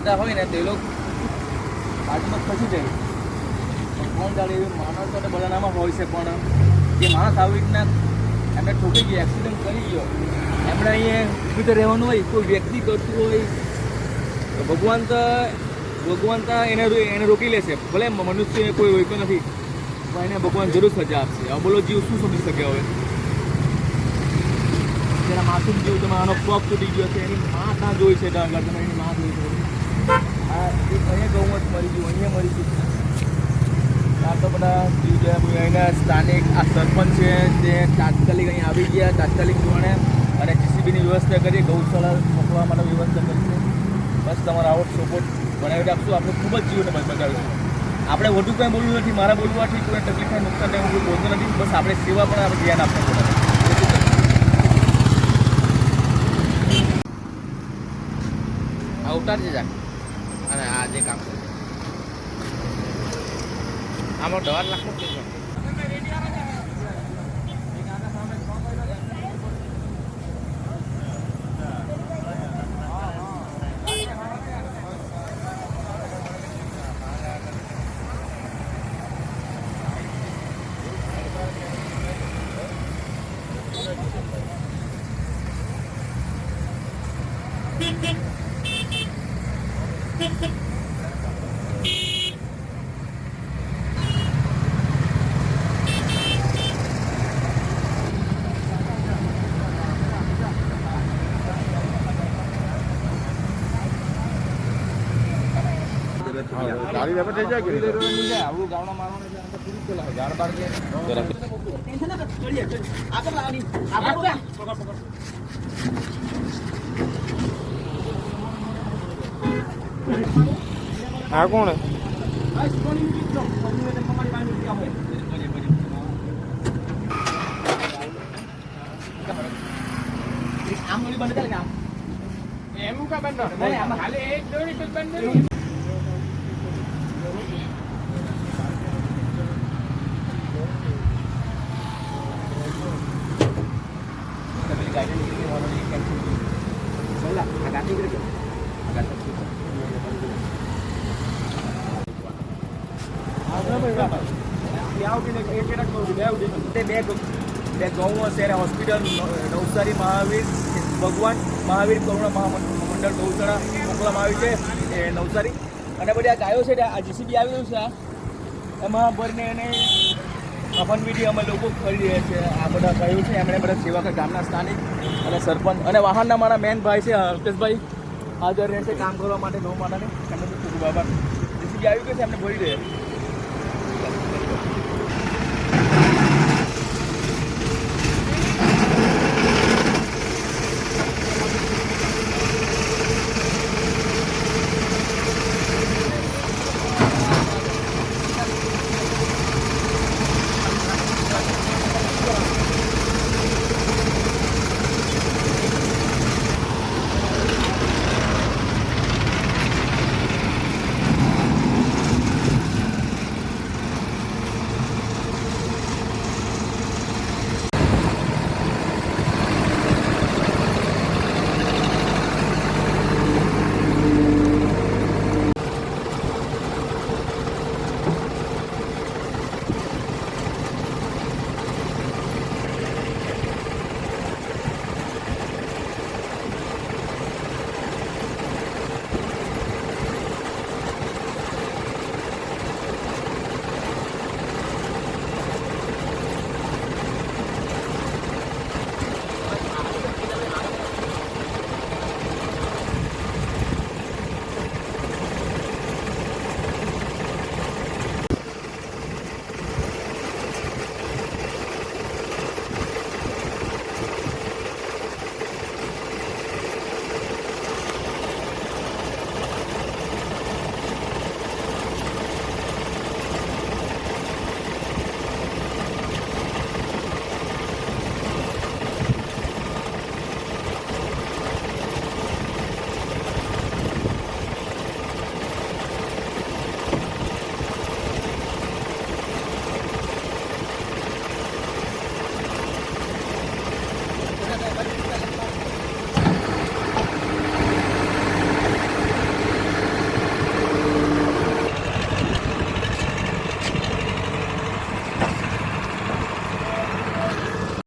જતા હોય ને તે લોકો બાજુમાં ખસી જાય. કોણ જાણે એવી માણસ તો બધાનામાં હોય છે, પણ જે માણસ આવી રીતના એમને ઠોકી ગયો, એક્સિડન્ટ કરી ગયો, એમણે અહીંયા ઊભી તો રહેવાનું હોય, કોઈ વ્યક્તિ કરતું હોય તો ભગવાન તો એને રોકી લેશે. ભલે મનુષ્ય કોઈ હોય તો નથી, પણ એને ભગવાન જરૂર સજા આપશે. હવે બોલો જીવ શું સમજી શકે? હવે જેના માસૂમ જીવ તમે આનો પગ તૂટી ગયો છે, એની માં ના જોઈ છે, તમે એની માં જોઈ છે. આ અહીંયા ગૌવંશ મરી ગયું, અહીંયા મરી ગયું. આ તો બધા જીવ જોયા. અહીંના સ્થાનિક આ સરપંચ છે તે તાત્કાલિક અહીં આવી ગયા, તાત્કાલિક ધોરણે અને જીસીબીની વ્યવસ્થા કરી, ગૌશાળા મોકલવા માટે વ્યવસ્થા કરી છે. બસ તમારો આવો સપોર્ટ બનાવી રાખશું. આપણે ખૂબ જ જીવને બચાવીશું. આપણે વધુ કંઈ બોલવું નથી. મારા બોલવાથી કોઈ તકલીફ થાય, નુકસાન થાય હું બોલતો નથી. બસ આપણે સેવા પણ આપણે ધ્યાન આપવું પડે. આ ઉતારજે જા. અને આ જે કામ કરે આમાં 1.5 લાખનો કેસ છે. ગાડી વેપાર થઈ જાય કે આવું ગાવડા મારવાનું એટલે તો પૂરી પેલા ગાળ બાર કે ટેન્શન ના કર. ચડીએ આગળ લાવવાની આગળ પકડ. આ કોણ? આ સ્ટોની મિત્રો તમને તમારી પાસે રૂપિયા હોય. આમ ગોળી બંધ કરે કે આમ એમ કા બંધ? નહીં આમ ખાલી એક દોડી તો બંધ નહીં. બે ગૌ શહેર હોસ્પિટલ નવસારી મહાવીર ભગવાન મહાવીર કરુણા મહામંડળ ગૌશાળા મોકલવામાં આવી છે એ નવસારી. અને બધી આ ગાયો છે આ જીસીબી આવેલું છે એમાં ભરીને એને અફનવિધિ અમે લોકો કરી રહ્યા છીએ. આ બધા ગાયો છે એમણે બધા સેવા ગામના સ્થાનિક અને સરપંચ અને વાહનના મારા મેન ભાઈ છે અલ્પેશભાઈ હાજર રહેશે કામ કરવા માટે ગૌ માતાને. એમને ખૂબ બાબા જીસીબી આવી ગયું છે એમને ભરી રહ્યા.